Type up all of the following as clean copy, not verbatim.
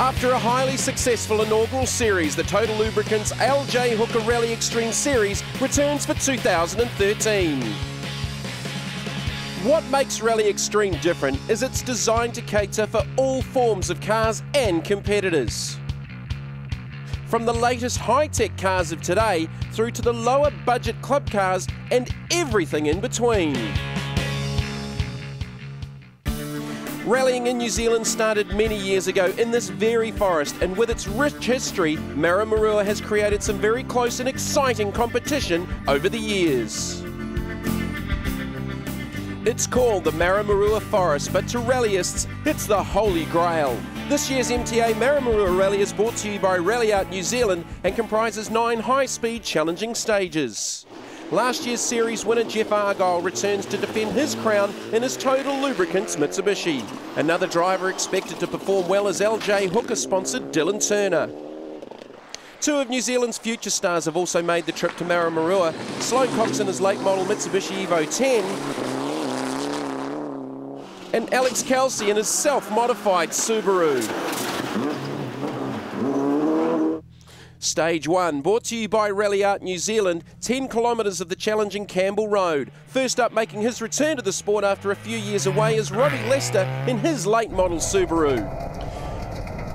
After a highly successful inaugural series, the Total Lubricants LJ Hooker Rally Xtreme Series returns for 2013. What makes Rally Xtreme different is it's designed to cater for all forms of cars and competitors. From the latest high-tech cars of today through to the lower budget club cars and everything in between. Rallying in New Zealand started many years ago in this very forest, and with its rich history, Maramarua has created some very close and exciting competition over the years. It's called the Maramarua Forest, but to rallyists, it's the Holy Grail. This year's MTA Maramarua Rally is brought to you by Rally Out New Zealand and comprises 9 high-speed challenging stages. Last year's series winner Jeff Argyle returns to defend his crown in his Total Lubricants Mitsubishi. Another driver expected to perform well is LJ Hooker-sponsored Dylan Turner. 2 of New Zealand's future stars have also made the trip to Maramarua. Sloane Cox in his late model Mitsubishi Evo 10 and Alex Kelsey in his self-modified Subaru. Stage 1, brought to you by Rally Out New Zealand, 10 kilometres of the challenging Campbell Road. First up, making his return to the sport after a few years away, is Robbie Lester in his late model Subaru.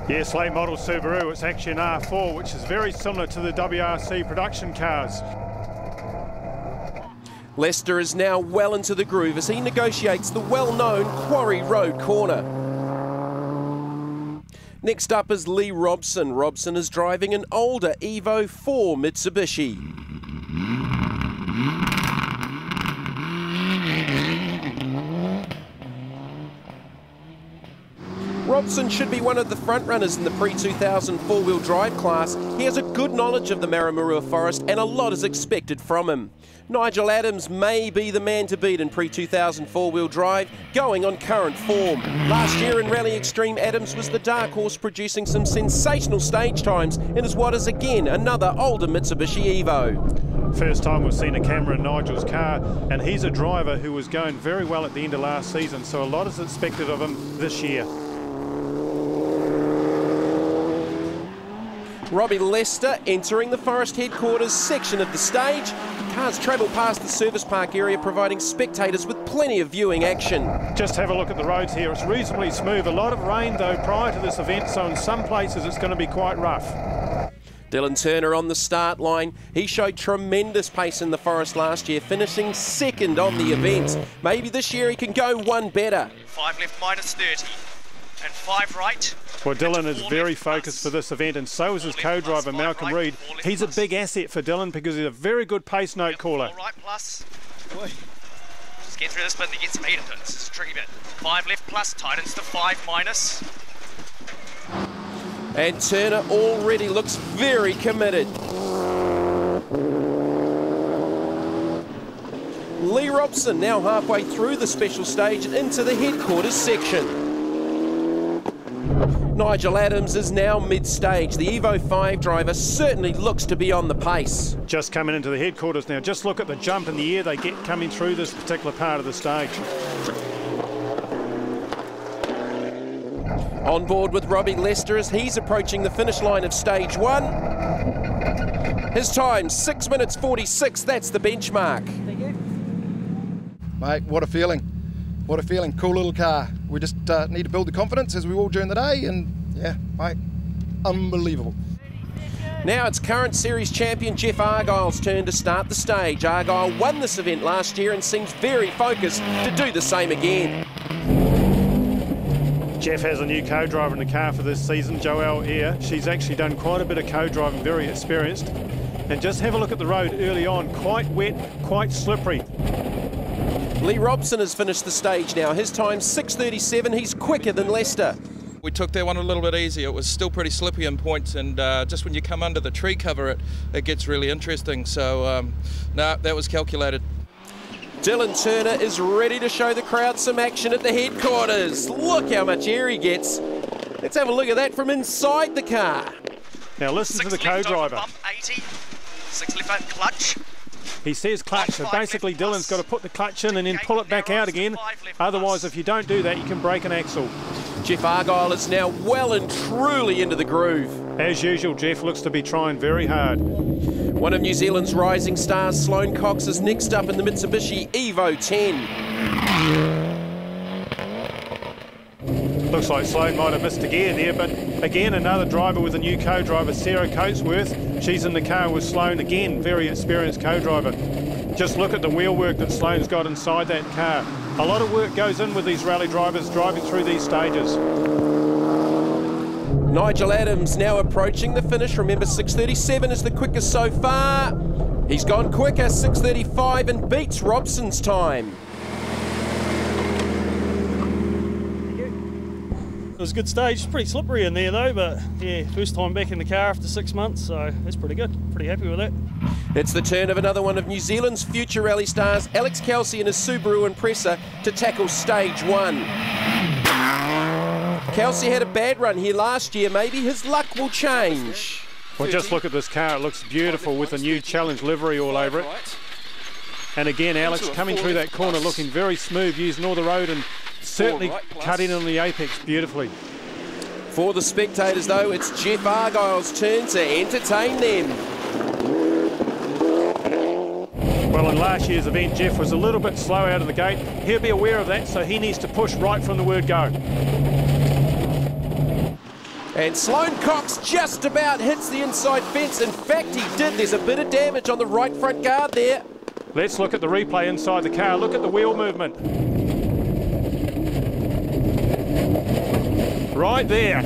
Yes, late model Subaru, it's actually an R4, which is very similar to the WRC production cars. Lester is now well into the groove as he negotiates the well-known Quarry Road corner. Next up is Lee Robson. Robson is driving an older Evo 4 Mitsubishi. Robson should be one of the front runners in the pre-2000 four-wheel drive class. He has a good knowledge of the Maramarua Forest and a lot is expected from him. Nigel Adams may be the man to beat in pre-2000 four-wheel drive, going on current form. Last year in Rally Xtreme, Adams was the dark horse, producing some sensational stage times in his what is again another older Mitsubishi Evo. First time we've seen a camera in Nigel's car, and he's a driver who was going very well at the end of last season, so a lot is expected of him this year. Robbie Lester entering the Forest headquarters section of the stage. Cars travel past the service park area, providing spectators with plenty of viewing action. Just have a look at the roads here. It's reasonably smooth. A lot of rain though prior to this event, so in some places it's going to be quite rough. Dylan Turner on the start line. He showed tremendous pace in the Forest last year, finishing second on the event. Maybe this year he can go one better. 5 left minus 30 and 5 right. Well, Dylan is very focused for this event, and so is his co-driver Malcolm Reed. He's a big asset for Dylan because he's a very good pace note caller. 4 right plus. Just get through this bit and get some heat into it. This is a tricky bit. 5 left plus tightens to 5 minus. And Turner already looks very committed. Lee Robson now halfway through the special stage and into the headquarters section. Nigel Adams is now mid-stage. The Evo 5 driver certainly looks to be on the pace. Just coming into the headquarters now. Just look at the jump in the air they get coming through this particular part of the stage. On board with Robbie Lester as he's approaching the finish line of stage 1. His time, 6 minutes 46. That's the benchmark. Thank you. Mate, what a feeling. What a feeling. Cool little car. We just need to build the confidence as we will during the day, and yeah, mate, unbelievable. Now it's current series champion Jeff Argyle's turn to start the stage. Argyle won this event last year and seems very focused to do the same again. Jeff has a new co-driver in the car for this season, Joelle Eyre. She's actually done quite a bit of co-driving, very experienced. And just have a look at the road early on, quite wet, quite slippery. Lee Robson has finished the stage now. His time's 6:37. He's quicker than Lester. We took that one a little bit easy. It was still pretty slippy in points, and just when you come under the tree cover, it gets really interesting. So, no, that was calculated. Dylan Turner is ready to show the crowd some action at the headquarters. Look how much air he gets. Let's have a look at that from inside the car. Now listen to the co-driver. 80, 6 left out clutch. He says clutch, so basically Dylan's got to put the clutch in and then pull it back out again. Otherwise, if you don't do that, you can break an axle. Jeff Argyle is now well and truly into the groove. As usual, Jeff looks to be trying very hard. One of New Zealand's rising stars, Sloane Cox, is next up in the Mitsubishi Evo 10. Looks like Sloane might have missed a gear there, but again, another driver with a new co-driver, Sarah Coatsworth. She's in the car with Sloane again, very experienced co-driver. Just look at the wheel work that Sloane's got inside that car. A lot of work goes in with these rally drivers driving through these stages. Nigel Adams now approaching the finish. Remember, 6:37 is the quickest so far. He's gone quicker, 6:35, and beats Robson's time. It was a good stage. It's pretty slippery in there though, but yeah, first time back in the car after 6 months, so that's pretty good. Pretty happy with that. It's the turn of another one of New Zealand's future rally stars, Alex Kelsey and his Subaru Impreza, to tackle stage 1. Kelsey had a bad run here last year. Maybe his luck will change. Well, just look at this car. It looks beautiful with the new Challenge livery all over it. And again, Alex coming through that corner looking very smooth, using all the road and certainly cutting on the apex beautifully. For the spectators, though, it's Jeff Argyle's turn to entertain them. Well, in last year's event, Jeff was a little bit slow out of the gate. He'll be aware of that, so he needs to push right from the word go. And Sloane Cox just about hits the inside fence. In fact, he did. There's a bit of damage on the right front guard there. Let's look at the replay inside the car. Look at the wheel movement. Right there.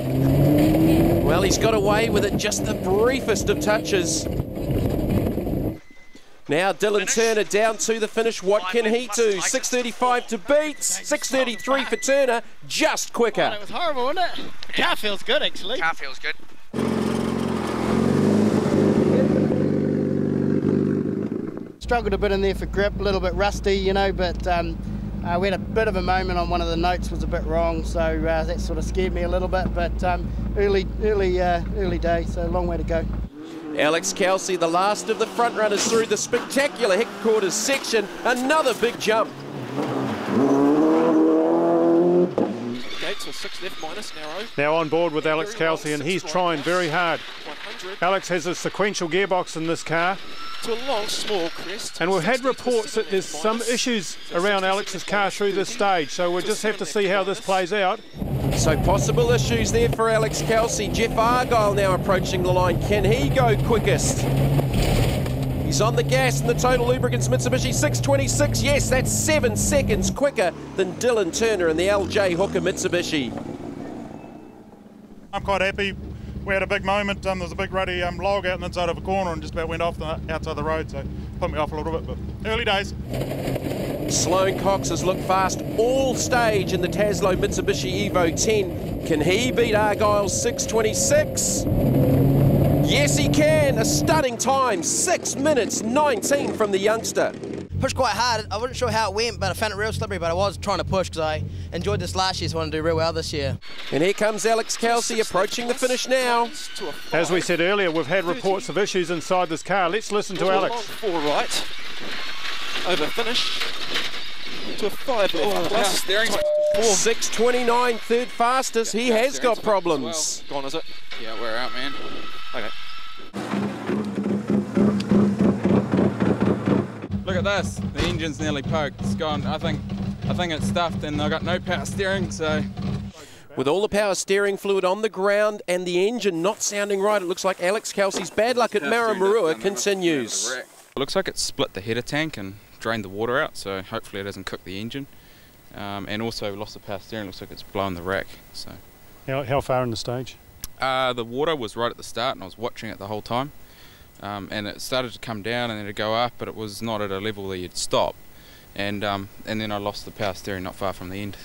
Well, he's got away with it just the briefest of touches. Now Dylan Turner down to the finish. What can he do? 6:35 to beat. 6:33 for Turner, just quicker. Oh, that was horrible, wasn't it? The car feels good, actually. Car feels good. Struggled a bit in there for grip, a little bit rusty, you know, but we had a bit of a moment on one of the notes was a bit wrong, so that sort of scared me a little bit, but early day, so a long way to go. Alex Kelsey, the last of the front runners through the spectacular headquarters section. Another big jump. Gates or 6 left minus, narrow. Now on board with Alex Kelsey, and he's trying very hard. Alex has a sequential gearbox in this car. To a long, small crest. And we've had reports that there's some issues around Alex's car through this stage, so we'll just have to see how this plays out. So possible issues there for Alex Kelsey. Jeff Argyle now approaching the line. Can he go quickest? He's on the gas in the Total Lubricants Mitsubishi 626. Yes, that's 7 seconds quicker than Dylan Turner in the LJ Hooker Mitsubishi. I'm quite happy. We had a big moment. There was a big ruddy log out in the inside of a corner and just about went off the outside the road, so put me off a little bit, but early days. Sloane Cox has looked fast all stage in the Taslow Mitsubishi Evo 10. Can he beat Argyle's 626? Yes, he can. A stunning time, 6 minutes 19 from the youngster. Pushed quite hard. I wasn't sure how it went, but I found it real slippery, but I was trying to push because I enjoyed this last year, so I want to do real well this year. And here comes Alex Kelsey approaching the finish now. As we said earlier, we've had reports of issues inside this car. Let's listen to Alex. 4 right, over finish, to a 5 left plus. 6:29, third fastest. He has got problems. Gone, is it? Yeah, we're out, man. Okay. Look at this. The engine's nearly poked. It's gone. I think it's stuffed, and I've got no power steering, so. With all the power steering fluid on the ground and the engine not sounding right, it looks like Alex Kelsey's bad luck at Maramarua continues. It looks like it's split the header tank and drained the water out, so hopefully it doesn't cook the engine. And also lost the power steering. Looks like it's blown the rack. So. How far in the stage? The water was right at the start, and I was watching it the whole time. And it started to come down and then to go up, but it was not at a level that you'd stop. And then I lost the power steering not far from the end.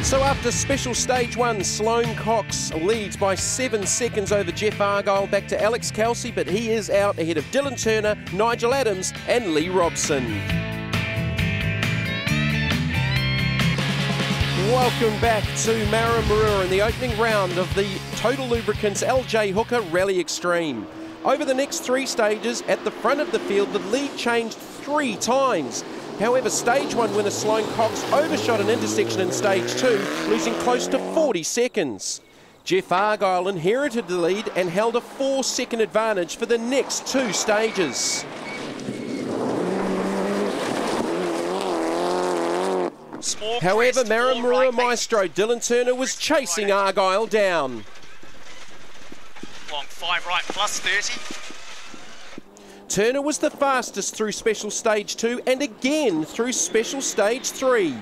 So after special stage 1, Sloane Cox leads by 7 seconds over Jeff Argyle, back to Alex Kelsey, but he is out ahead of Dylan Turner, Nigel Adams and Lee Robson. Welcome back to Maramarua in the opening round of the Total Lubricants LJ Hooker Rally Extreme. Over the next 3 stages, at the front of the field, the lead changed 3 times. However, stage 1 winner Sloane Cox overshot an intersection in stage 2, losing close to 40 seconds. Jeff Argyle inherited the lead and held a 4-second advantage for the next 2 stages. However, Maramarua maestro Dylan Turner was chasing Argyle down. Long 5 right plus 30. Turner was the fastest through special stage 2 and again through special stage 3.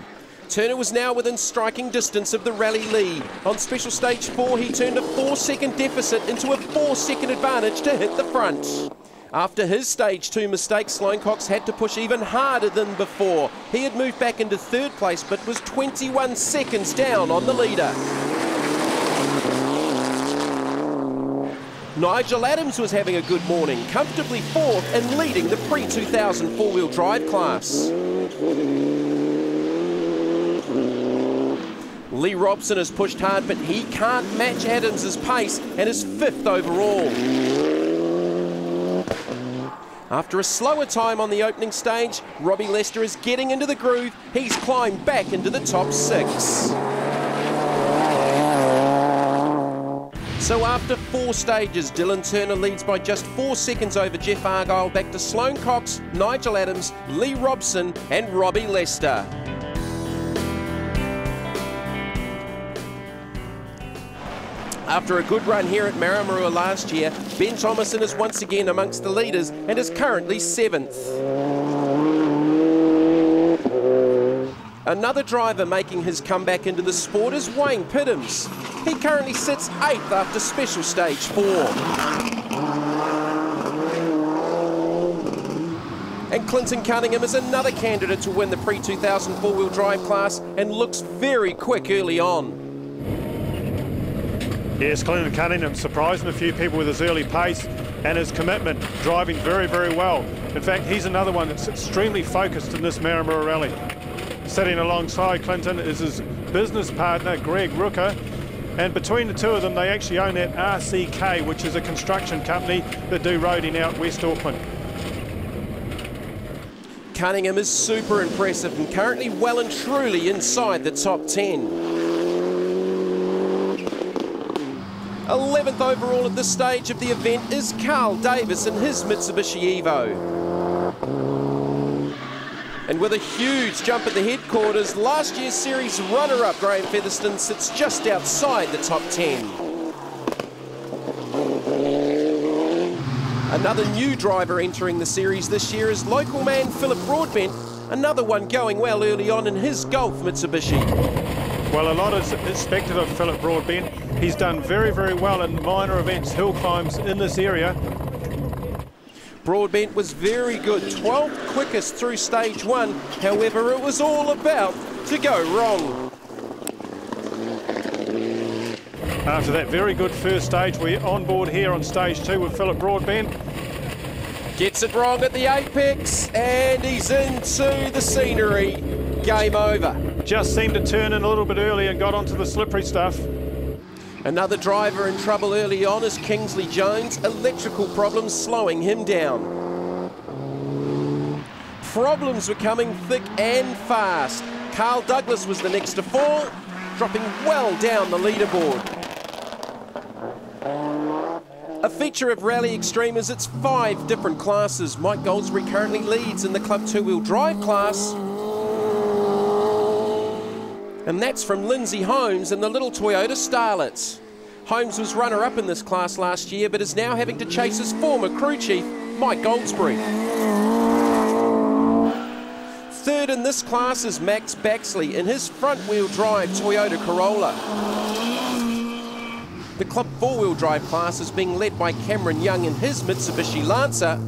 Turner was now within striking distance of the rally lead. On special stage 4, he turned a 4-second deficit into a 4-second advantage to hit the front. After his stage 2 mistake, Sloane Cox had to push even harder than before. He had moved back into 3rd place but was 21 seconds down on the leader. Nigel Adams was having a good morning, comfortably 4th and leading the pre-2000 4-wheel drive class. Lee Robson has pushed hard, but he can't match Adams' pace and is 5th overall. After a slower time on the opening stage, Robbie Lester is getting into the groove. He's climbed back into the top 6. So after 4 stages, Dylan Turner leads by just 4 seconds over Jeff Argyle, back to Sloane Cox, Nigel Adams, Lee Robson and Robbie Lester. After a good run here at Maramarua last year, Ben Thomason is once again amongst the leaders and is currently 7th. Another driver making his comeback into the sport is Wayne Pittams. He currently sits 8th after special stage 4. And Clinton Cunningham is another candidate to win the pre-2000 4-wheel drive class and looks very quick early on. Yes, Clinton Cunningham surprising a few people with his early pace and his commitment, driving very, very well. In fact, he's another one that's extremely focused in this Maramarua rally. Sitting alongside Clinton is his business partner, Greg Rooker, and between the two of them, they actually own that RCK, which is a construction company that do roading out West Auckland. Cunningham is super impressive and currently well and truly inside the top 10. 11th overall at this stage of the event is Carl Davis in his Mitsubishi Evo. And with a huge jump at the headquarters, last year's series runner-up Graham Featherston sits just outside the top 10. Another new driver entering the series this year is local man Philip Broadbent, another one going well early on in his Golf Mitsubishi. Well, a lot is expected of Philip Broadbent. He's done very, very well in minor events, hill climbs in this area. Broadbent was very good, 12th quickest through stage 1. However, it was all about to go wrong. After that very good first stage, we're on board here on stage 2 with Philip Broadbent. Gets it wrong at the apex and he's into the scenery. Game over. Just seemed to turn in a little bit early and got onto the slippery stuff. Another driver in trouble early on is Kingsley Jones. Electrical problems slowing him down. Problems were coming thick and fast. Carl Douglas was the next to fall, dropping well down the leaderboard. A feature of Rally Xtreme is its 5 different classes. Mike Goldsbury currently leads in the Club 2-wheel drive class. And that's from Lindsay Holmes in the little Toyota Starlet. Holmes was runner-up in this class last year, but is now having to chase his former crew chief, Mike Goldsbury. 3rd in this class is Max Baxley in his front-wheel drive Toyota Corolla. The Club 4-wheel drive class is being led by Cameron Young in his Mitsubishi Lancer.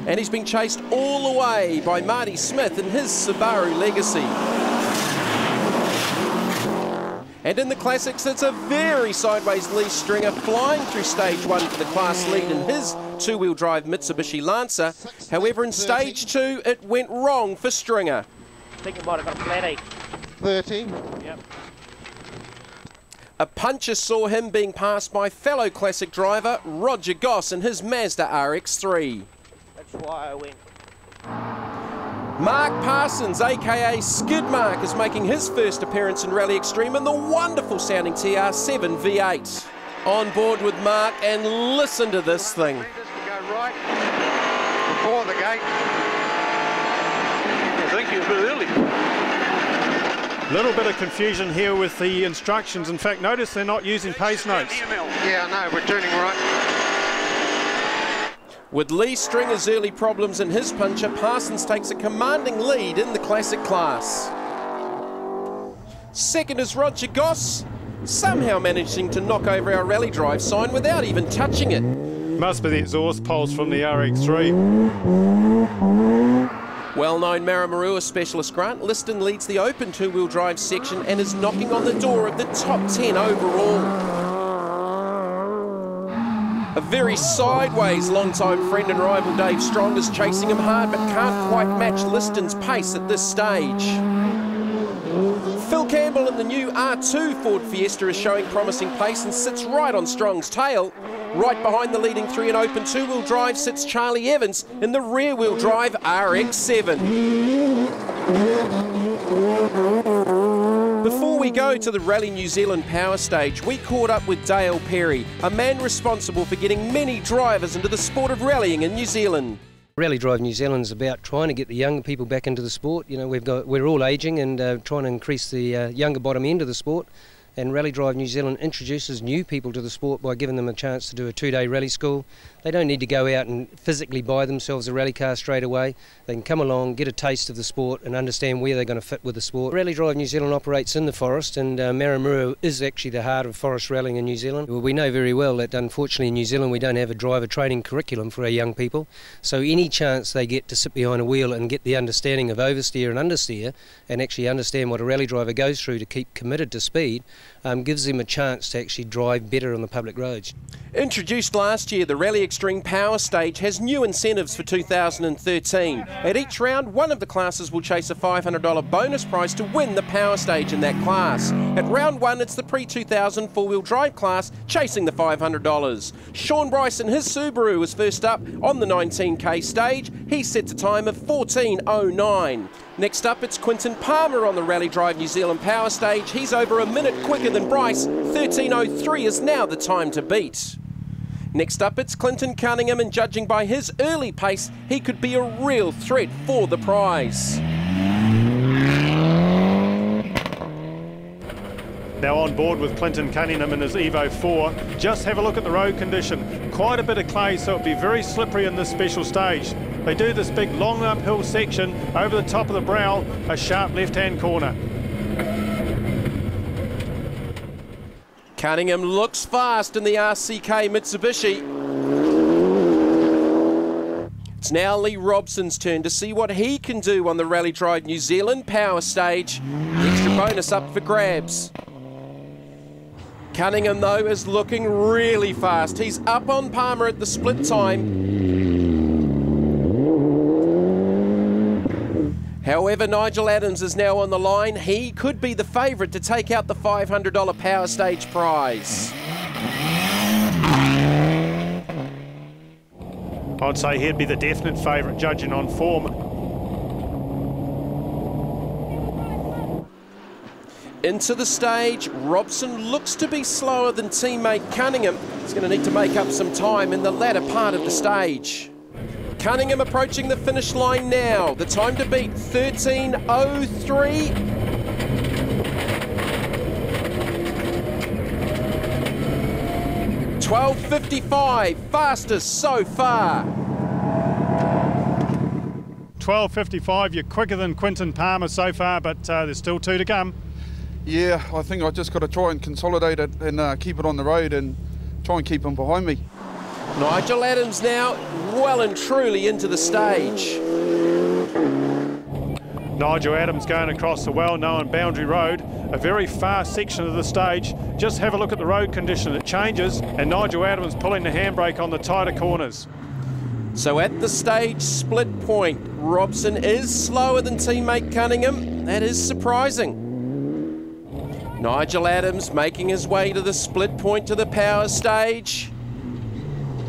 And he's been chased all the way by Marty Smith in his Subaru Legacy. And in the classics, it's a very sideways Lee Stringer flying through stage 1 for the class lead in his 2-wheel drive Mitsubishi Lancer. However, in stage 2, it went wrong for Stringer. I think it might have got a flat 8. 30. Yep. A puncher saw him being passed by fellow classic driver Roger Goss in his Mazda RX-3. That's why I went. Mark Parsons, aka Skid Mark, is making his first appearance in Rally Xtreme in the wonderful sounding TR7 V8. On board with Mark, and listen to this thing. Go right before the gate. I think he was a bit early. Little bit of confusion here with the instructions. In fact, notice they're not using pace notes. Yeah, no, we're turning right. With Lee Stringer's early problems in his puncher, Parsons takes a commanding lead in the classic class. Second is Roger Goss, somehow managing to knock over our rally drive sign without even touching it. Must be the exhaust pulse from the RX-3. Well-known Maramarua specialist Grant Liston leads the open two-wheel drive section and is knocking on the door of the top 10 overall. A very sideways long-time friend and rival Dave Strong is chasing him hard but can't quite match Liston's pace at this stage. Phil Campbell in the new R2 Ford Fiesta is showing promising pace and sits right on Strong's tail. Right behind the leading three in open two-wheel drive sits Charlie Evans in the rear-wheel drive RX-7. Before we go to the Rally New Zealand Power Stage, we caught up with Dale Perry, a man responsible for getting many drivers into the sport of rallying in New Zealand. Rally Drive New Zealand is about trying to get the younger people back into the sport. You know, we're all ageing and trying to increase the younger bottom end of the sport. And Rally Drive New Zealand introduces new people to the sport by giving them a chance to do a 2-day rally school. They don't need to go out and physically buy themselves a rally car straight away. They can come along, get a taste of the sport and understand where they're going to fit with the sport. Rally Drive New Zealand operates in the forest, and Maramarua is actually the heart of forest rallying in New Zealand. Well, we know very well that unfortunately in New Zealand we don't have a driver training curriculum for our young people. So any chance they get to sit behind a wheel and get the understanding of oversteer and understeer and actually understand what a rally driver goes through to keep committed to speed, gives them a chance to actually drive better on the public roads. Introduced last year, the Rally Xtreme Power Stage has new incentives for 2013. At each round, one of the classes will chase a $500 bonus prize to win the Power Stage in that class. At round one, it's the pre-2000 four-wheel drive class chasing the $500. Sean Bryce in his Subaru was first up on the 19k stage. He sets a time of 14:09. Next up, it's Quinton Palmer on the Rally Drive New Zealand Power Stage. He's over a minute quicker than Bryce. 13:03 is now the time to beat. Next up, it's Clinton Cunningham, and judging by his early pace, he could be a real threat for the prize. Now on board with Clinton Cunningham in his Evo 4. Just have a look at the road condition. Quite a bit of clay, so it'll be very slippery in this special stage. They do this big long uphill section over the top of the brow, a sharp left-hand corner. Cunningham looks fast in the RCK Mitsubishi. It's now Lee Robson's turn to see what he can do on the Rally Drive New Zealand Power Stage. The extra bonus up for grabs. Cunningham, though, is looking really fast. He's up on Palmer at the split time. However, Nigel Adams is now on the line. He could be the favourite to take out the $500 Power Stage prize. I'd say he'd be the definite favourite judging on form. Into the stage, Robson looks to be slower than teammate Cunningham. He's going to need to make up some time in the latter part of the stage. Cunningham approaching the finish line now. The time to beat, 13:03. $12.55, fastest so far. 12:55, you're quicker than Quinton Palmer so far, but there's still two to come. Yeah, I think I just got to try and consolidate it and keep it on the road and try and keep them behind me. Nigel Adams now well and truly into the stage. Nigel Adams going across the well-known Boundary Road, a very fast section of the stage. Just have a look at the road condition, it changes, and Nigel Adams pulling the handbrake on the tighter corners. So at the stage split point, Robson is slower than teammate Cunningham. That is surprising. Nigel Adams making his way to the split point to the power stage.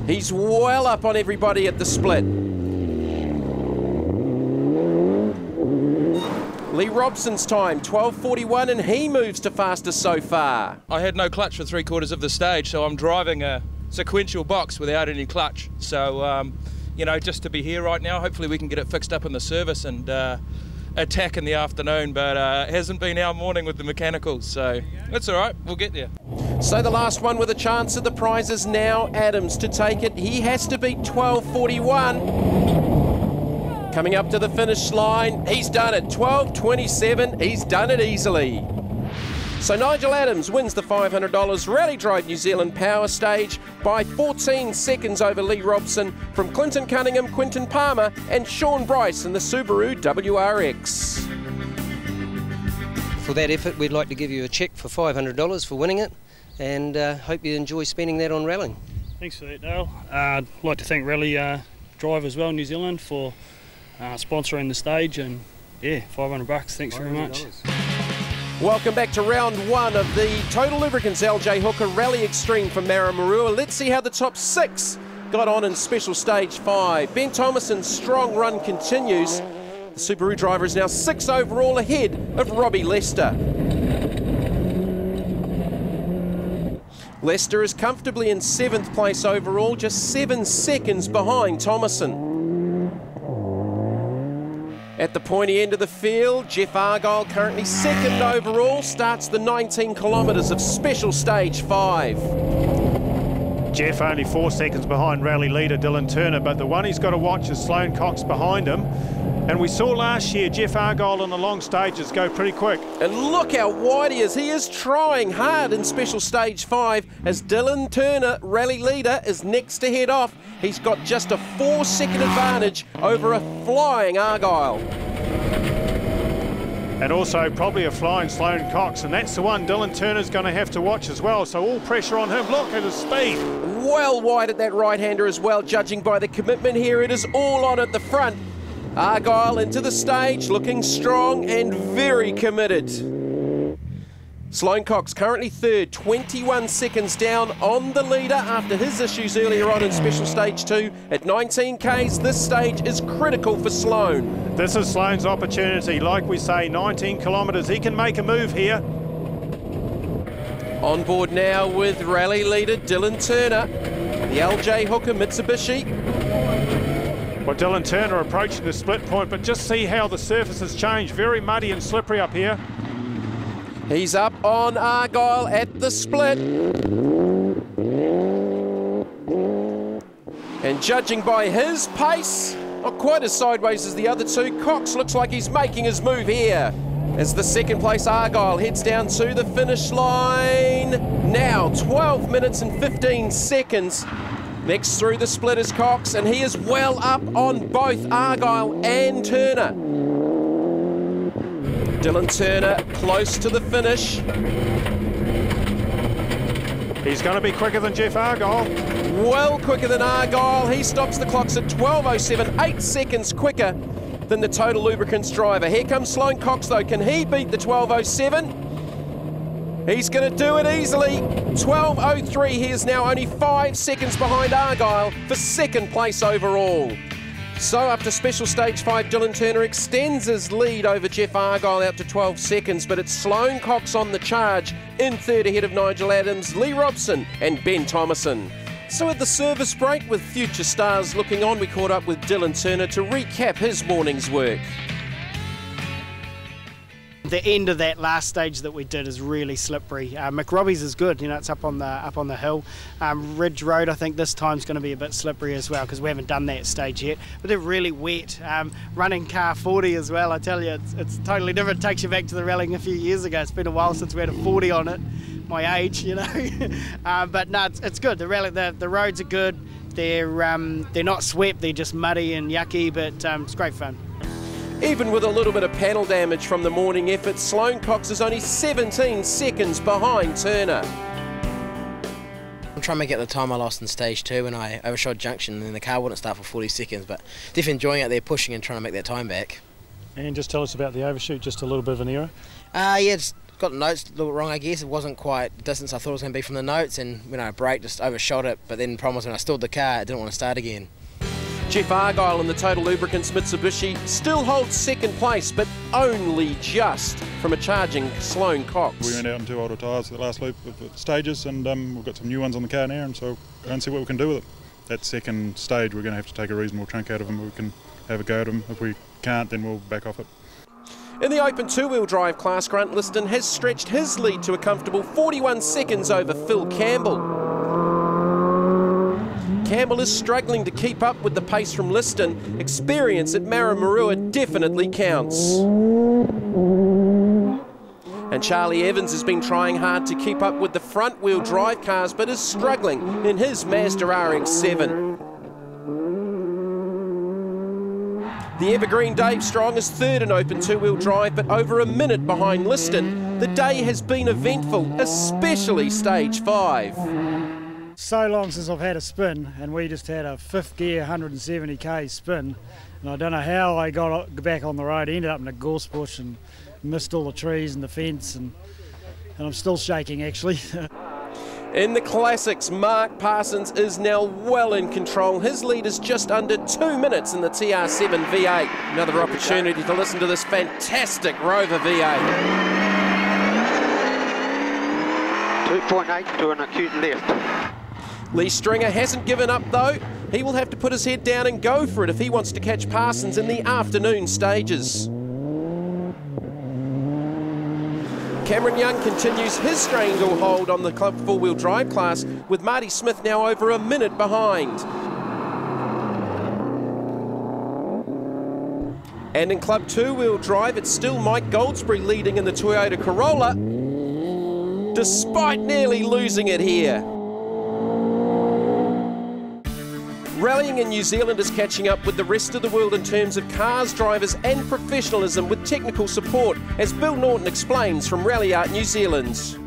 He's well up on everybody at the split. Lee Robson's time, 12:41, and he moves to fastest so far. I had no clutch for 3/4 of the stage, so I'm driving a sequential box without any clutch. So, you know, just to be here right now, hopefully we can get it fixed up in the service and attack in the afternoon, but it hasn't been our morning with the mechanicals, so that's all right, we'll get there. So the last one with a chance at the prize is now Adams to take it. He has to beat 12:41. Coming up to the finish line, he's done it, 12:27, he's done it easily. So Nigel Adams wins the $500 Rally Drive New Zealand Power Stage by 14 seconds over Lee Robson from Clinton Cunningham, Quinton Palmer and Sean Bryce in the Subaru WRX. For that effort, we'd like to give you a cheque for $500 for winning it, and hope you enjoy spending that on rallying. Thanks for that, Dale. I'd like to thank Rally Drive as well, New Zealand, for sponsoring the stage, and yeah, $500. Thanks very much. Welcome back to round one of the Total Lubricants LJ Hooker Rally Extreme from Maramarua. Let's see how the top 6 got on in special stage 5. Ben Thomason's strong run continues. The Subaru driver is now 6 overall ahead of Robbie Lester. Lester is comfortably in 7th place overall, just 7 seconds behind Thomason. At the pointy end of the field, Jeff Argyle, currently 2nd overall, starts the 19 kilometres of special stage 5. Jeff only 4 seconds behind rally leader Dylan Turner, but the one he's got to watch is Sloane Cox behind him. And we saw last year Jeff Argyle on the long stages go pretty quick. And look how wide he is. He is trying hard in special stage 5 as Dylan Turner, rally leader, is next to head off. He's got just a 4-second advantage over a flying Argyle. And also probably a flying Sloane Cox, and that's the one Dylan Turner's going to have to watch as well, so all pressure on him. Look at his speed. Well wide at that right-hander as well, judging by the commitment here. It is all on at the front. Argyle into the stage, looking strong and very committed. Sloane Cox currently 3rd, 21 seconds down on the leader after his issues earlier on in special stage 2. At 19 Ks, this stage is critical for Sloane. This is Sloane's opportunity. Like we say, 19 kilometres, he can make a move here. On board now with rally leader Dylan Turner, the LJ Hooker Mitsubishi. Well, Dylan Turner approaching the split point, but just see how the surface has changed. Very muddy and slippery up here. He's up on Argyle at the split. And judging by his pace, not quite as sideways as the other two, Cox looks like he's making his move here. As the 2nd place Argyle heads down to the finish line. Now 12 minutes and 15 seconds. Next through the split is Cox, and he is well up on both Argyle and Turner. Dylan Turner close to the finish. He's going to be quicker than Jeff Argyle. Well quicker than Argyle. He stops the clocks at 12:07, 8 seconds quicker than the Total Lubricants driver. Here comes Sloane Cox though. Can he beat the 12:07? He's going to do it easily. 12:03. He is now only 5 seconds behind Argyle for 2nd place overall. So after special stage 5, Dylan Turner extends his lead over Jeff Argyle out to 12 seconds, but it's Sloane Cox on the charge in 3rd ahead of Nigel Adams, Lee Robson and Ben Thomason. So at the service break, with future stars looking on, we caught up with Dylan Turner to recap his morning's work. The end of that last stage that we did is really slippery. McRobbie's is good, you know, it's up on the hill. Ridge Road, I think this time's going to be a bit slippery as well because we haven't done that stage yet. But they're really wet. Running car 40 as well, I tell you, it's totally different. It takes you back to the rallying a few years ago. It's been a while since we had a 40 on it, my age, you know. But no, it's good. The roads are good. They're not swept. They're just muddy and yucky, but it's great fun. Even with a little bit of panel damage from the morning effort, Sloane Cox is only 17 seconds behind Turner. I'm trying to make it the time I lost in stage 2 when I overshot junction and the car wouldn't start for 40 seconds, but definitely enjoying it there, pushing and trying to make that time back. And just tell us about the overshoot, just a little bit of an error. Yeah, it's got the notes a little wrong, I guess. It wasn't quite the distance I thought it was going to be from the notes, and when I braked, just overshot it. But then the problem was when I stalled the car, it didn't want to start again. Jeff Argyle in the Total Lubricants Mitsubishi still holds second place, but only just from a charging Sloane Cox. We went out in 2 older tyres for the last loop of the stages, and we've got some new ones on the car now, and so go and see what we can do with it. That second stage, we're going to have to take a reasonable chunk out of them. We can have a go at them. If we can't, then we'll back off it. In the open two-wheel drive class, Grant Liston has stretched his lead to a comfortable 41 seconds over Phil Campbell. Campbell is struggling to keep up with the pace from Liston. Experience at Maramarua definitely counts. And Charlie Evans has been trying hard to keep up with the front-wheel drive cars, but is struggling in his Mazda RX-7. The evergreen Dave Strong is third in open two-wheel drive, but over a minute behind Liston. The day has been eventful, especially stage 5. So long since I've had a spin, and we just had a 5th gear 170k spin, and I don't know how I got back on the road. I ended up in a gorse bush and missed all the trees and the fence, and I'm still shaking actually. In the classics, Mark Parsons is now well in control. His lead is just under 2 minutes in the TR7 V8. Another opportunity to listen to this fantastic Rover V8. 2.8 to an acute left. Lee Stringer hasn't given up though. He will have to put his head down and go for it if he wants to catch Parsons in the afternoon stages. Cameron Young continues his stranglehold on the club four-wheel drive class, with Marty Smith now over a minute behind. And in club two-wheel drive, it's still Mike Goldsbury leading in the Toyota Corolla, despite nearly losing it here. Rallying in New Zealand is catching up with the rest of the world in terms of cars, drivers and professionalism with technical support, as Bill Norton explains from Rally Art New Zealand.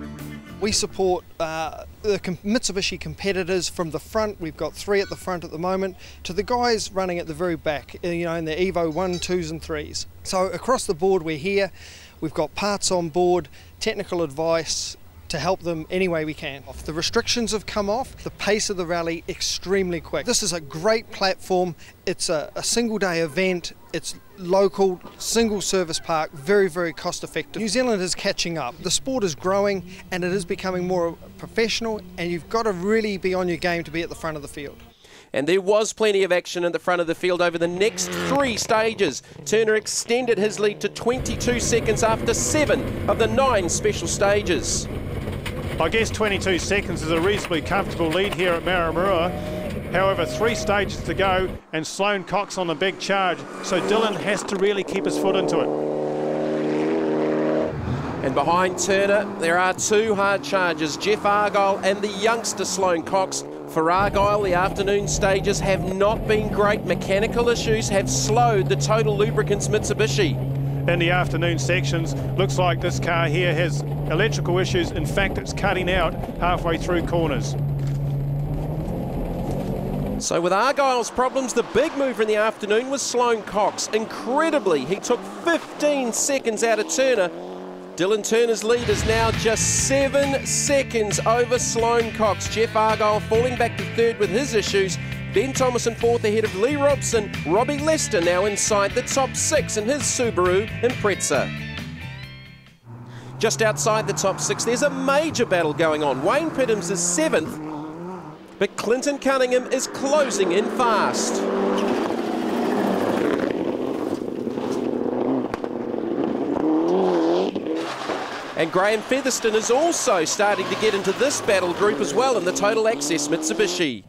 We support the Mitsubishi competitors from the front. We've got 3 at the front at the moment, to the guys running at the very back, you know, in the Evo 1, 2s and 3s. So across the board we're here. We've got parts on board, technical advice, to help them any way we can. The restrictions have come off, the pace of the rally extremely quick. This is a great platform. It's a single day event. It's local, single service park, very, very cost effective. New Zealand is catching up. The sport is growing and it is becoming more professional, and you've got to really be on your game to be at the front of the field. And there was plenty of action in the front of the field over the next 3 stages. Turner extended his lead to 22 seconds after 7 of the 9 special stages. I guess 22 seconds is a reasonably comfortable lead here at Maramarua. However, 3 stages to go and Sloane Cox on the big charge, so Dylan has to really keep his foot into it. And behind Turner, there are 2 hard chargers, Jeff Argyle and the youngster Sloane Cox. For Argyle, the afternoon stages have not been great. Mechanical issues have slowed the Total Lubricants Mitsubishi. In the afternoon sections, looks like this car here has electrical issues. In fact, it's cutting out halfway through corners. So with Argyle's problems, the big mover in the afternoon was Sloane Cox. Incredibly, he took 15 seconds out of Turner. Dylan Turner's lead is now just 7 seconds over Sloane Cox. Jeff Argyle falling back to 3rd with his issues. Ben Thomas in 4th ahead of Lee Robson. Robbie Lester now inside the top 6 in his Subaru Impreza. Just outside the top 6, there's a major battle going on. Wayne Pittams is 7th, but Clinton Cunningham is closing in fast. And Graham Featherston is also starting to get into this battle group as well in the Total Access Mitsubishi.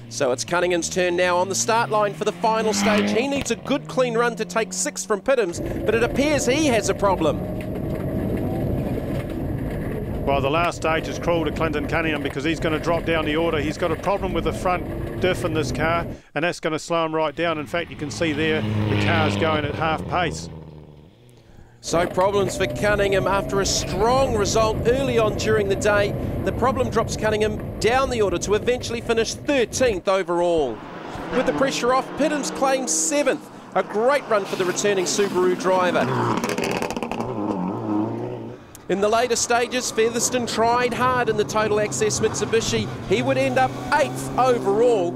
So it's Cunningham's turn now on the start line for the final stage. He needs a good clean run to take 6 from Pittams, but it appears he has a problem. Well, the last stage is cruel to Clinton Cunningham because he's going to drop down the order. He's got a problem with the front diff in this car, and that's going to slow him right down. In fact, you can see there the car's going at half pace. So problems for Cunningham after a strong result early on during the day. The problem drops Cunningham down the order to eventually finish 13th overall. With the pressure off, Pittams claims 7th. A great run for the returning Subaru driver. In the later stages, Featherston tried hard in the Total Access Mitsubishi. He would end up 8th overall.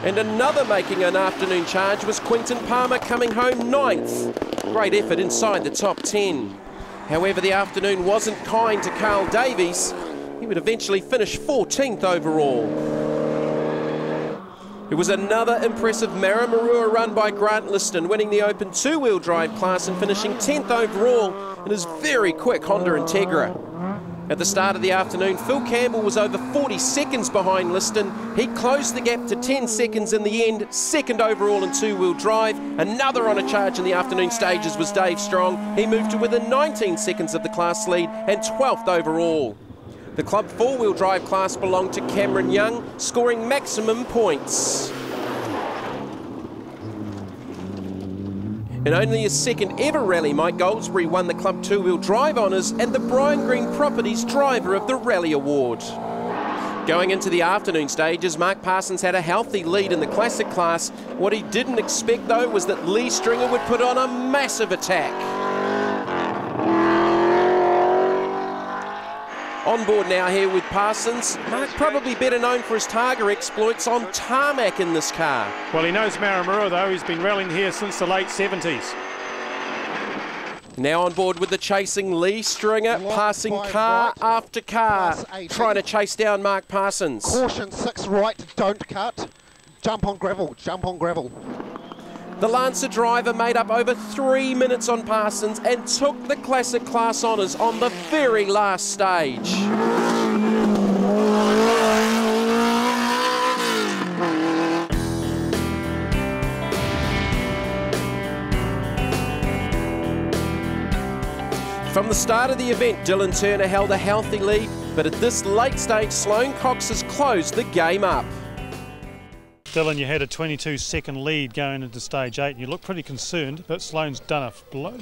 And another making an afternoon charge was Quentin Palmer, coming home 9th. Great effort inside the top 10. However, the afternoon wasn't kind to Carl Davies. He would eventually finish 14th overall. It was another impressive Maramarua run by Grant Liston, winning the Open two-wheel drive class and finishing 10th overall in his very quick Honda Integra. At the start of the afternoon, Phil Campbell was over 40 seconds behind Liston. He closed the gap to 10 seconds in the end, 2nd overall in two-wheel drive. Another on a charge in the afternoon stages was Dave Strong. He moved to within 19 seconds of the class lead and 12th overall. The club four-wheel drive class belonged to Cameron Young, scoring maximum points. In only his 2nd ever rally, Mike Goldsbury won the club two-wheel drive honours and the Brian Green Properties Driver of the Rally Award. Going into the afternoon stages, Mark Parsons had a healthy lead in the classic class. What he didn't expect, though, was that Lee Stringer would put on a massive attack. On board now here with Parsons. Mark probably better known for his Targa exploits on tarmac in this car. Well, he knows Maramarua though. He's been rallying here since the late 70s. Now on board with the chasing Lee Stringer, passing car after car, trying to chase down Mark Parsons. Caution 6 right, don't cut. Jump on gravel, jump on gravel. The Lancer driver made up over 3 minutes on Parsons and took the classic class honours on the very last stage. From the start of the event, Dylan Turner held a healthy lead, but at this late stage, Sloane Cox has closed the game up. Dylan, you had a 22-second lead going into stage 8 and you look pretty concerned, but Sloane's done a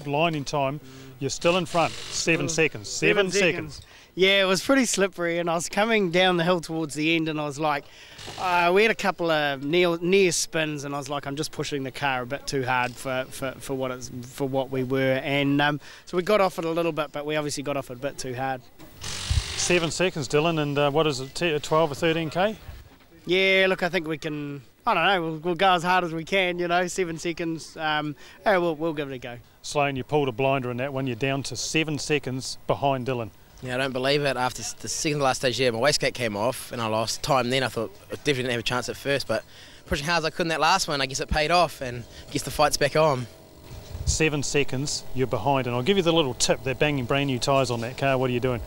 blinding time. You're still in front, 7 seconds. 7 seconds. Yeah, it was pretty slippery and I was coming down the hill towards the end and I was like, we had a couple of near spins and I was like, I'm just pushing the car a bit too hard for what we were, and so we got off it a little bit, but we obviously got off it a bit too hard. 7 seconds, Dylan, and what is it, 12 or 13k? Yeah, look, I think we can, I don't know, we'll go as hard as we can, you know, 7 seconds, we'll give it a go. Sloane, you pulled a blinder in that one, you're down to 7 seconds behind Dylan. Yeah, I don't believe it. After the second to last stage, yeah, my wastegate came off and I lost time then. I thought I definitely didn't have a chance at first, but pushing hard as I could in that last one, I guess it paid off and I guess the fight's back on. 7 seconds, you're behind, and I'll give you the little tip, they're banging brand new tyres on that car. What are you doing?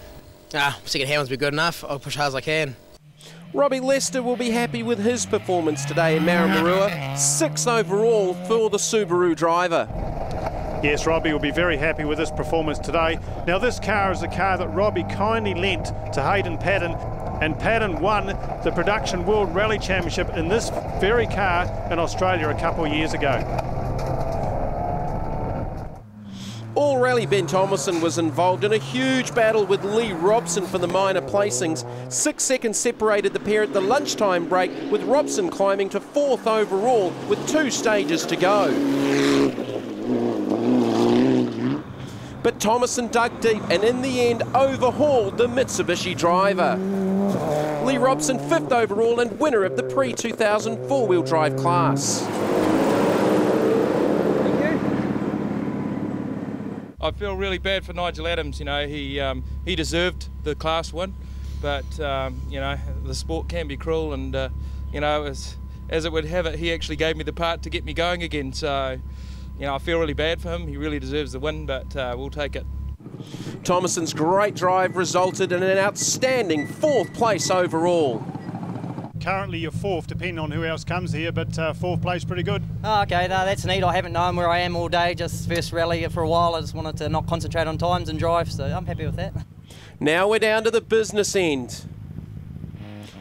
Second hand ones be good enough. I'll push hard as I can. Robbie Lester will be happy with his performance today in Maramarua, 6th overall for the Subaru driver. Yes, Robbie will be very happy with this performance today. Now this car is a car that Robbie kindly lent to Hayden Patton, and Patton won the Production World Rally Championship in this very car in Australia a couple of years ago. All Rally Ben Thomason was involved in a huge battle with Lee Robson for the minor placings. 6 seconds separated the pair at the lunchtime break, with Robson climbing to 4th overall with 2 stages to go. But Thomason dug deep and in the end overhauled the Mitsubishi driver. Lee Robson 5th overall and winner of the pre-2000 four-wheel drive class. I feel really bad for Nigel Adams. You know, he deserved the class win, but you know, the sport can be cruel, and you know, as it would have it, he actually gave me the part to get me going again. So, you know, I feel really bad for him. He really deserves the win, but we'll take it. Thomason's great drive resulted in an outstanding 4th place overall. Currently you're 4th, depending on who else comes here, but 4th place pretty good. Oh, okay, no, that's neat. I haven't known where I am all day, just first rally for a while. I just wanted to not concentrate on times and drive, so I'm happy with that. Now we're down to the business end.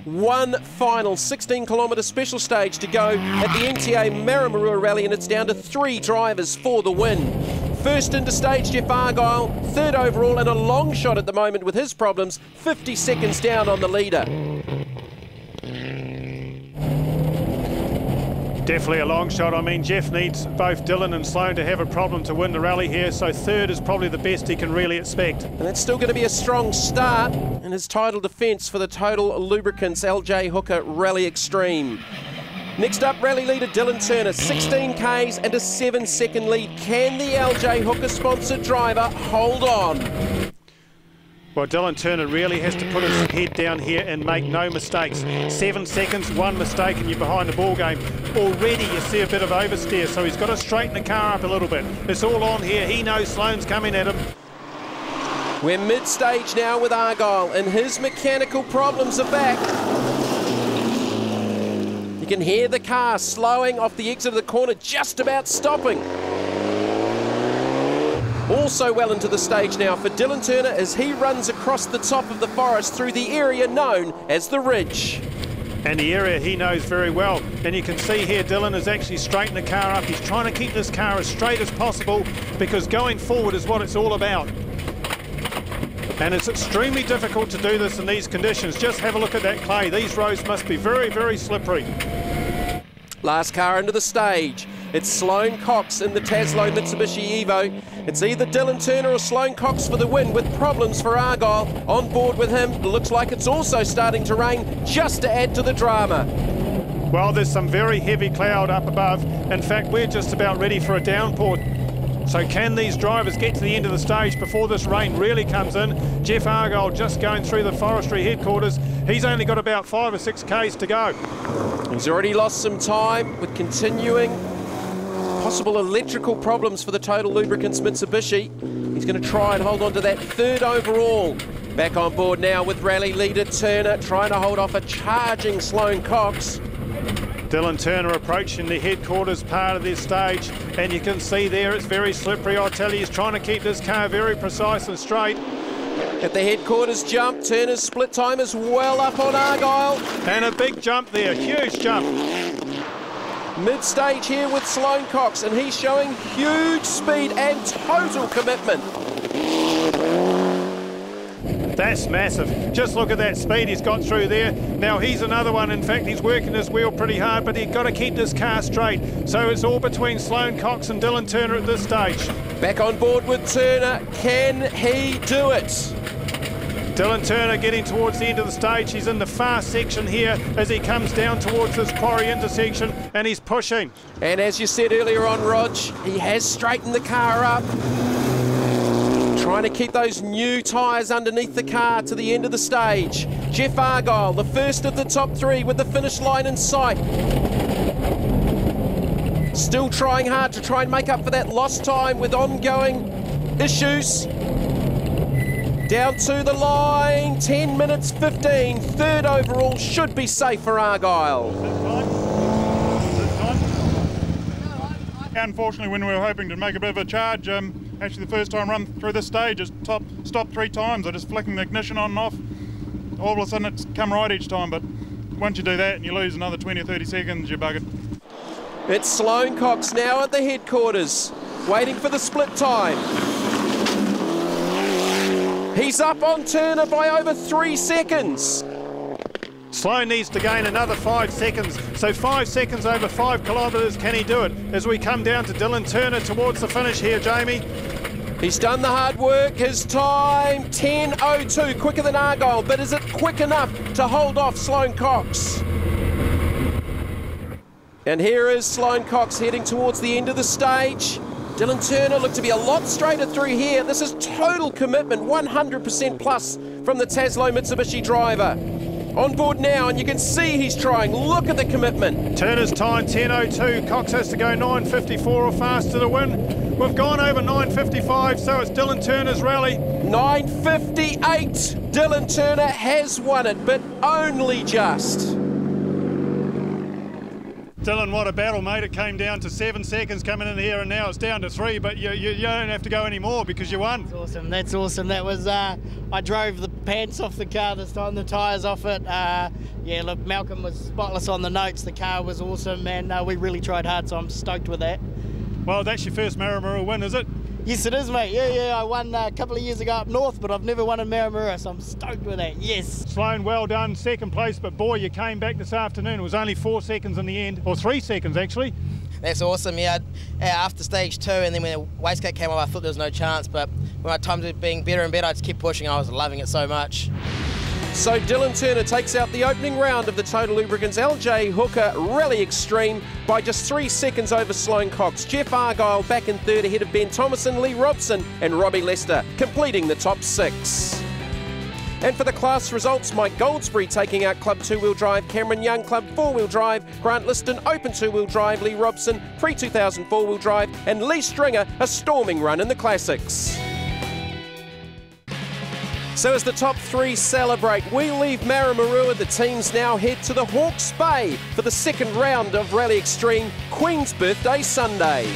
One final 16-kilometre special stage to go at the MTA Maramarua Rally, and it's down to 3 drivers for the win. First into stage, Jeff Argyle, 3rd overall, and a long shot at the moment with his problems, 50 seconds down on the leader. Definitely a long shot. I mean, Jeff needs both Dylan and Sloane to have a problem to win the rally here, so third is probably the best he can really expect. And that's still going to be a strong start in his title defence for the Total Lubricants LJ Hooker Rally Xtreme. Next up, rally leader Dylan Turner, 16 Ks and a 7-second lead. Can the LJ Hooker sponsored driver hold on? Well, Dylan Turner really has to put his head down here and make no mistakes. 7 seconds, one mistake and you're behind the ball game. Already you see a bit of oversteer, so he's got to straighten the car up a little bit. It's all on here. He knows Sloane's coming at him. We're mid-stage now with Argyle, and his mechanical problems are back. You can hear the car slowing off the exit of the corner, just about stopping. Also well into the stage now for Dylan Turner as he runs across the top of the forest through the area known as the Ridge. And the area he knows very well. And you can see here Dylan is actually straightening the car up. He's trying to keep this car as straight as possible because going forward is what it's all about. And it's extremely difficult to do this in these conditions. Just have a look at that clay. These roads must be very, very slippery. Last car into the stage. It's Sloane Cox in the Taslow Mitsubishi Evo. It's either Dylan Turner or Sloane Cox for the win, with problems for Argyle. On board with him, it looks like it's also starting to rain, just to add to the drama. Well, there's some very heavy cloud up above. In fact, we're just about ready for a downpour. So can these drivers get to the end of the stage before this rain really comes in? Jeff Argyle just going through the forestry headquarters. He's only got about 5 or 6 Ks to go. He's already lost some time with continuing possible electrical problems for the Total Lubricants Mitsubishi. He's going to try and hold on to that third overall. Back on board now with rally leader Turner, trying to hold off a charging Sloane Cox. Dylan Turner approaching the headquarters part of this stage, and you can see there it's very slippery. I'll tell you, he's trying to keep this car very precise and straight. At the headquarters jump, Turner's split time is well up on Argyle. And a big jump there, huge jump. Mid-stage here with Sloane Cox, and he's showing huge speed and total commitment. That's massive. Just look at that speed he's got through there. Now he's another one. In fact, he's working his wheel pretty hard, but he's got to keep this car straight. So it's all between Sloane Cox and Dylan Turner at this stage. Back on board with Turner. Can he do it? Dylan Turner getting towards the end of the stage. He's in the fast section here as he comes down towards this quarry intersection, and he's pushing. And as you said earlier on, Rog, he has straightened the car up. Trying to keep those new tyres underneath the car to the end of the stage. Jeff Argyle, the first of the top 3 with the finish line in sight. Still trying hard to try and make up for that lost time with ongoing issues. Down to the line, 10 minutes 15. Third overall should be safe for Argyle. Unfortunately, when we were hoping to make a bit of a charge, actually the first time run through this stage, it's stopped 3 times. I just flicking the ignition on and off. All of a sudden it's come right each time, but once you do that and you lose another 20 or 30 seconds, you're buggered. It's Sloane Cox now at the headquarters, waiting for the split time. He's up on Turner by over 3 seconds. Sloane needs to gain another 5 seconds. So 5 seconds over 5 kilometres, can he do it? As we come down to Dylan Turner towards the finish here, Jamie. He's done the hard work. His time, 10:02, quicker than Argyle. But is it quick enough to hold off Sloane Cox? And here is Sloane Cox heading towards the end of the stage. Dylan Turner looked to be a lot straighter through here. This is total commitment, 100% plus from the Taslow Mitsubishi driver. On board now, and you can see he's trying. Look at the commitment. Turner's time, 10:02. Cox has to go 9:54 or faster to win. We've gone over 9:55, so it's Dylan Turner's rally. 9:58. Dylan Turner has won it, but only just. Dylan, what a battle, mate. It came down to 7 seconds coming in here, and now it's down to 3, but you don't have to go any more because you won. That's awesome. That's awesome. That was, I drove the pants off the car this time, the tyres off it. Yeah, look, Malcolm was spotless on the notes. The car was awesome, and we really tried hard, so I'm stoked with that. Well, that's your first Marramura win, is it? Yes, it is, mate. Yeah, I won a couple of years ago up north, but I've never won in Maramarua, so I'm stoked with that. Yes. Sloane, well done, second place, but boy, you came back this afternoon. It was only 4 seconds in the end, or 3 seconds actually. That's awesome, yeah. After stage 2, and then when the wastegate came up, I thought there was no chance, but when my times were being better and better, I just kept pushing. I was loving it so much. So Dylan Turner takes out the opening round of the Total Lubricants LJ Hooker Rally Xtreme by just 3 seconds over Sloane Cox. Jeff Argyle back in third ahead of Ben Thomason, Lee Robson and Robbie Lester, completing the top 6. And for the class results, Mike Goldsbury taking out Club 2-Wheel Drive, Cameron Young Club 4-Wheel Drive, Grant Liston Open 2-Wheel Drive, Lee Robson Pre-2000 4-Wheel Drive and Lee Stringer a storming run in the Classics. So as the top 3 celebrate, we leave Maramarua. The teams now head to the Hawke's Bay for the second round of Rally Xtreme Queen's Birthday Sunday.